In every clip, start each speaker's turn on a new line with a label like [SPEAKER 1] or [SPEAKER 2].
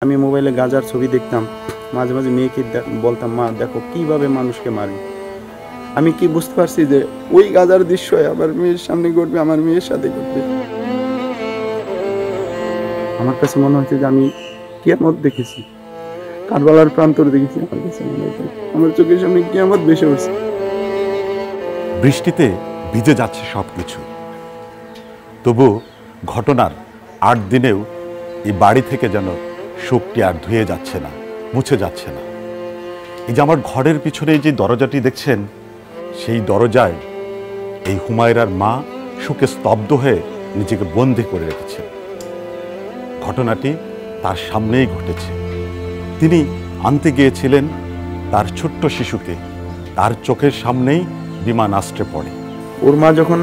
[SPEAKER 1] আমি মোবাইলে গাঁজার ছবি দেখতাম, মাঝে মাঝে মেয়েকে বলতাম, মা দেখো কিভাবে মানুষকে মারি। আমি কি বুঝতে পারছি যে ওই গাঁজার দৃশ্য আমার মেয়ের সামনে ঘটবে, আমার মেয়ের সাথে ঘটবে। আমার কাছে মনে হচ্ছে যে আমি কিয়ামত দেখেছি, কারবালার প্রান্তর দেখেছি। আমার কাছে মনে হচ্ছে আমার চোখের সামনে কিয়ামত ভেসে উঠছে।
[SPEAKER 2] বৃষ্টিতে ভিজে যাচ্ছে সবকিছু, তবু ঘটনার ৮ দিনেও এই বাড়ি থেকে যেন শোকটি আর ধুয়ে যাচ্ছে না, মুছে যাচ্ছে না। এই যে আমার ঘরের পিছনে যে দরজাটি দেখছেন, সেই দরজায় এই হুমায়রার মা শোকে স্তব্ধ হয়ে নিজেকে বন্দি করে রেখেছে। ঘটনাটি তার সামনেই ঘটেছে। তিনি আনতে গিয়েছিলেন তার ছোট্ট শিশুকে, তার চোখের সামনেই বিমান আছড়ে পড়ে।
[SPEAKER 1] ওর মা যখন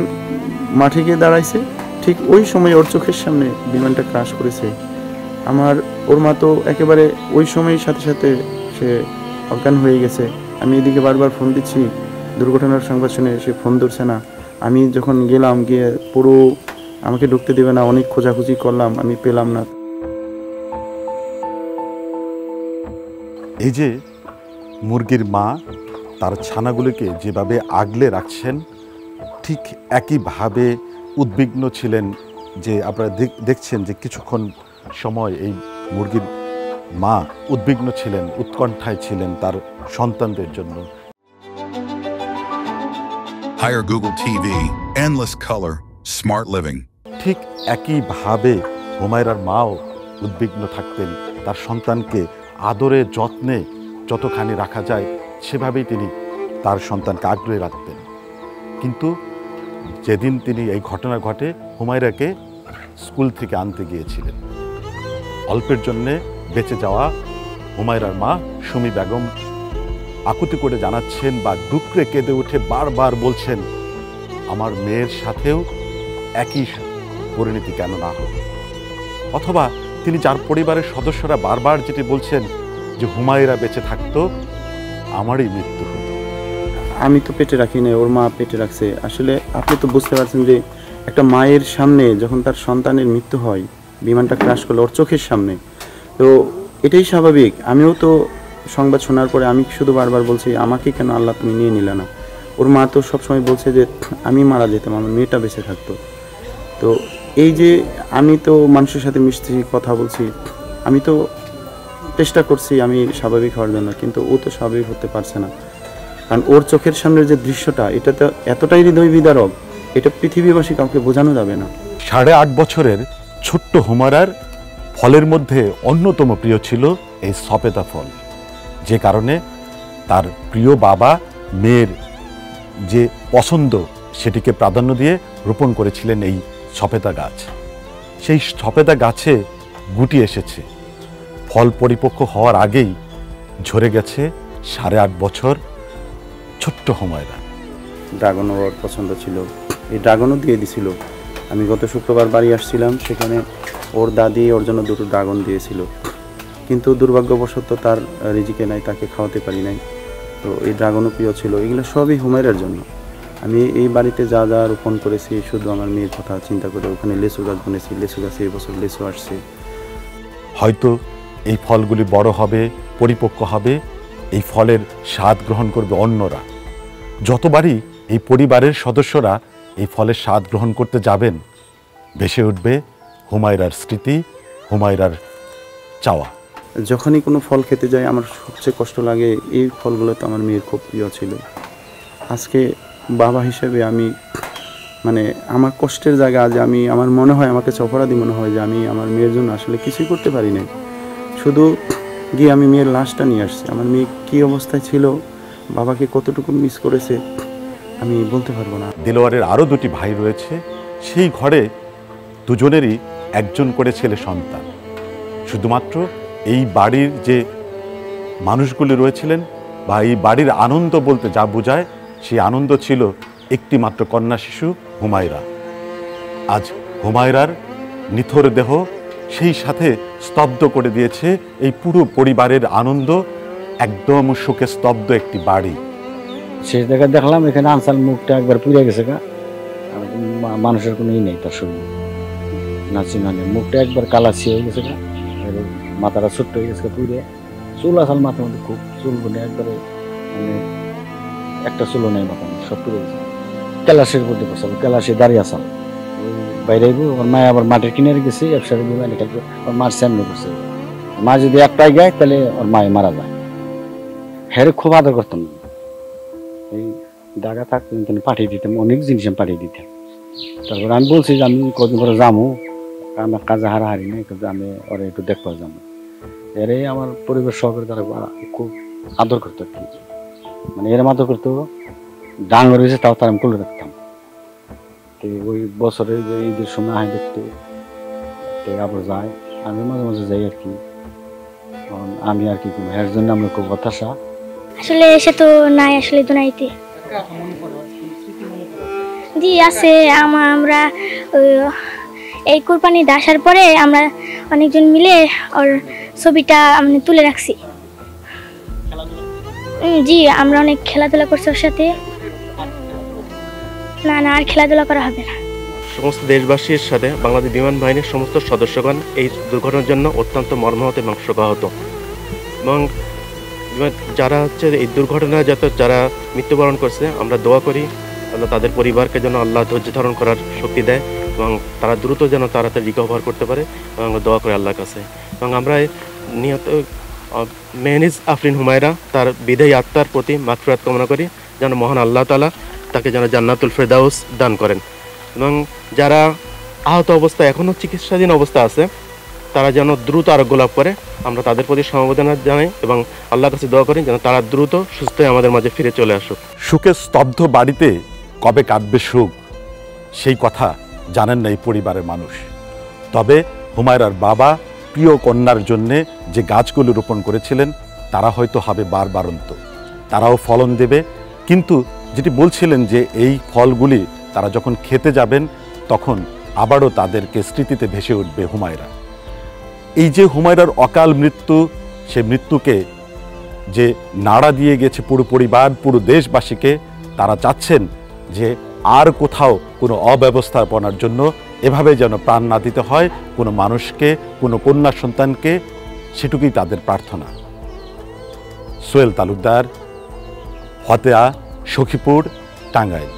[SPEAKER 1] মাঠে গিয়ে দাঁড়াইছে, ঠিক ওই সময় ওর চোখের সামনে বিমানটা ক্রাশ করেছে। ওর মা তো একেবারে ওই সময়ের সাথে সাথে সে অজ্ঞান হয়ে গেছে। আমি এদিকে বারবার ফোন দিচ্ছি, দুর্ঘটনার সংবাদ শুনে সে ফোন ধরছে না। আমি যখন গেলাম, গিয়ে পুরো আমাকে ঢুকতে দেবে না, অনেক খোঁজাখুঁজি করলাম, আমি পেলাম না।
[SPEAKER 2] এই যে মুরগির মা তার ছানাগুলিকে যেভাবে আগলে রাখছেন, ঠিক একইভাবে উদ্বিগ্ন ছিলেন। যে আপনারা দেখছেন যে কিছুক্ষণ সময় এই মুরগির মা উদ্বিগ্ন ছিলেন, উৎকণ্ঠায় ছিলেন তার সন্তানদের জন্য।
[SPEAKER 3] Hire Google TV, endless color, smart living.
[SPEAKER 2] ঠিক একইভাবে হুমায়রার মাও উদ্বিগ্ন থাকতেন, তার সন্তানকে আদরে যত্নে যতখানি রাখা যায় সেভাবেই তিনি তার সন্তানকে আগলে রাখতেন। কিন্তু যেদিন তিনি এই ঘটনা ঘটে, হুমায়রাকে স্কুল থেকে আনতে গিয়েছিলেন, অল্পের জন্যে বেঁচে যাওয়া হুমায়রার মা সুমি বেগম আকুতি করে জানাচ্ছেন বা ডুকরে কেঁদে উঠে বারবার বলছেন, আমার মেয়ের সাথেও একই পরিণতি কেন না হবে। অথবা তিনি যার পরিবারের সদস্যরা বারবার যেটি বলছেন যে হুমায়রা বেঁচে থাকতো, আমারই মৃত্যু হতো।
[SPEAKER 1] আমি তো পেটে রাখি না, ওর মা পেটে রাখছে। আসলে আপনি তো বুঝতে পারছেন যে একটা মায়ের সামনে যখন তার সন্তানের মৃত্যু হয়, বিমানটা ক্রাশ করলো ওর চোখের সামনে, তো এটাই স্বাভাবিক। আমিও তো সংবাদ শোনার পরে আমি শুধু বারবার বলছি, আমাকে কেন আল্লাহ তুমি নিয়ে নিলে না। ওর মা তো সবসময় বলছে যে আমি মারা যেতাম, আমার মেয়েটা বেঁচে থাকতো। তো এই যে আমি তো মানুষের সাথে মিশছি, কথা বলছি, আমি তো চেষ্টা করছি আমি স্বাভাবিক হওয়ার জন্য, কিন্তু ও তো স্বাভাবিক হতে পারছে না। কারণ ওর চোখের সামনের যে দৃশ্যটা, এটা তো এতটাই হৃদয় বিদারক, এটা পৃথিবীবাসী কাউকে বোঝানো যাবে না।
[SPEAKER 2] 8.5 বছরের ছোট্ট হুমায়রার ফলের মধ্যে অন্যতম প্রিয় ছিল এই সপেতা ফল, যে কারণে তার প্রিয় বাবা মেয়ের যে পছন্দ সেটিকে প্রাধান্য দিয়ে রোপণ করেছিলেন এই সপেতা গাছ। সেই সপেতা গাছে গুটি এসেছে, ফল পরিপক্ক হওয়ার আগেই ঝরে গেছে 8.5 বছর ছোট্ট হুমায়রা।
[SPEAKER 1] ড্রাগনও ওর পছন্দ ছিল, এই ড্রাগনও দিয়ে দিছিল। আমি গত শুক্রবার বাড়ি আসছিলাম, সেখানে ওর দাদি ওর জন্য 2টো ড্রাগন দিয়েছিল, কিন্তু দুর্ভাগ্যবশত তার রিজিকে নাই, তাকে খাওয়াতে পারি নাই। তো এই ড্রাগনও প্রিয় ছিল। এগুলো সবই হুমায়রার জন্য। আমি এই বাড়িতে যা যা রোপণ করেছি শুধু আমার মেয়ের কথা চিন্তা করে। ওখানে লেচু গাছ বনেছি, লেচু গাছে এবছর লেচু আসছে।
[SPEAKER 2] হয়তো এই ফলগুলি বড় হবে, পরিপক্ক হবে, এই ফলের স্বাদ গ্রহণ করবে অন্যরা। যতবারই এই পরিবারের সদস্যরা এই ফলের স্বাদ গ্রহণ করতে যাবেন, ভেসে উঠবে হুমায়রার স্মৃতি, হুমায়রার চাওয়া।
[SPEAKER 1] যখনই কোনো ফল খেতে যাই আমার সবচেয়ে কষ্ট লাগে, এই ফলগুলো তো আমার মেয়ের খুব প্রিয় ছিল। আজকে বাবা হিসেবে আমি আমার কষ্টের জায়গা, যে আমার মনে হয়, আমার কাছে অপরাধী মনে হয় যে আমি আমার মেয়ের জন্য আসলে কিছুই করতে পারি না। শুধু গিয়ে আমি মেয়ের লাশটা নিয়ে আসছি। আমার মেয়ে কী অবস্থায় ছিল, বাবাকে কতটুকু মিস করেছে আমি বলতে পারবো না।
[SPEAKER 2] দেলোয়ারের আরও 2টি ভাই রয়েছে, সেই ঘরে দুজনেরই একজন করে ছেলে সন্তান। শুধুমাত্র এই বাড়ির যে মানুষগুলি রয়েছিলেন বা এই বাড়ির আনন্দ বলতে যা বোঝায়, সেই আনন্দ ছিল একটি মাত্র কন্যা শিশু হুমায়রা। আজ হুমায়রার নিথর দেহ সেই সাথে স্তব্ধ করে দিয়েছে এই পুরো পরিবারের আনন্দ। একদম শোকে স্তব্ধ একটি বাড়ি।
[SPEAKER 4] শেষ দেখা দেখলাম এখানে আনসার মুখটা একবার পুড়ে গেছে, মানুষের কোনো নেই তার শরীরে, নাচি মুখটা একবার কালাচি হয়ে গেছে, মাথাটা ছোট্ট হয়ে গেছে পুরে, চুল আসাল মাথার মধ্যে খুব, চুলগুলো একবারে মানে একটা চুলও নেই মাথার মধ্যে, সব পুড়ে গেছে। ক্যালাসের মধ্যে বসাল, ক্যালাসে দাঁড়িয়ে আসাল, ওই বাইরে আইব, ওর মায় আবার মাটির কিনারে গেছে, একসাথে বিমানে খেলবে, ওর মার সামনে বসে, মা যদি একটাই গায় তাহলে ওর মায়ে মারা যায়। হ্যাঁ খুব আদর করতাম, এই দাগা থাকতো কিন্তু পাঠিয়ে দিতাম, অনেক জিনিস আমি পাঠিয়ে দিতাম। তারপরে আমি বলছি যে আমি কদিন পরে যাবো, আমার কাজে হারাহারি নেই, কিন্তু আমি ওরা একটু দেখতে যাবো। এরাই আমার পরিবার সহকারে তারা খুব আদর করতো আর কি, মানে এরম আদর করতো, ডাঙর হয়েছে তাও তার আমি কোলে রাখতাম। তো ওই বছরে যে ঈদের সময় আয় দেখতে আবার যায়, আমি মাঝে মাঝে যাই আর কি। আমি আর কি করবো, এর জন্য আমরা খুব হতাশা।
[SPEAKER 5] আসলে সে তো নাই আসলে দুনাইতে। জি আছে, আমরা এই কোরবানিতে আসার পরে আমরা অনেকজন মিলে ওর ছবিটা আমি তুলে রাখছি। জি আমরা অনেক খেলাধুলা করছি ওর সাথে। না না, আর খেলাধুলা করা হবে না।
[SPEAKER 6] সমস্ত দেশবাসীর সাথে বাংলাদেশ বিমান বাহিনীর সমস্ত সদস্যগণ এই দুর্ঘটনার জন্য অত্যন্ত মর্মাহত এবং শোকাহত, এবং যারা হচ্ছে এই দুর্ঘটনায় যারা মৃত্যুবরণ করছে, আমরা দোয়া করি আল্লাহ তাদের পরিবারকে যেন আল্লাহ ধৈর্য ধারণ করার শক্তি দেয় এবং তারা দ্রুত যেন তাড়াতাড়ি রিকভার করতে পারে, এবং আমরা দোয়া করি আল্লাহর কাছে। এবং আমরা নিহত মেহনিজ আফরিন হুমায়রা তার বিদায়ী আত্মার প্রতি মাগফিরাত কামনা করি, যেন মহান আল্লাহ তাআলা তাকে যেন জান্নাতুল ফেরদাউস দান করেন। এবং যারা আহত অবস্থায় এখনও চিকিৎসাধীন অবস্থা আছে, তারা যেন দ্রুত আরোগ্য লাভ করে, আমরা তাদের প্রতি সমবেদনা জানাই এবং আল্লাহর কাছে দোয়া করি যেন তারা দ্রুত সুস্থ হয়ে আমাদের মাঝে ফিরে চলে আসুক।
[SPEAKER 2] সুখে স্তব্ধ বাড়িতে কবে কাটবে সুখ, সেই কথা জানেন না এই পরিবারের মানুষ। তবে হুমায়রার বাবা প্রিয় কন্যার জন্যে যে গাছগুলো রোপণ করেছিলেন, তারা হয়তো হবে বারবারন্ত, তারাও ফলন দেবে। কিন্তু যেটি বলছিলেন যে এই ফলগুলি তারা যখন খেতে যাবেন, তখন আবারও তাদেরকে স্মৃতিতে ভেসে উঠবে হুমায়রা। এই যে হুমায়রার অকাল মৃত্যু, সে মৃত্যুকে যে নাড়া দিয়ে গেছে পুরো পরিবার, পুরো দেশবাসীকে, তারা চাচ্ছেন যে আর কোথাও কোনো অব্যবস্থাপনার জন্য এভাবে যেন প্রাণ না দিতে হয় কোনো মানুষকে, কোনো কন্যা সন্তানকে, সেটুকুই তাদের প্রার্থনা। সোহেল তালুকদার, ফতেয়া, সখীপুর, টাঙ্গাইল।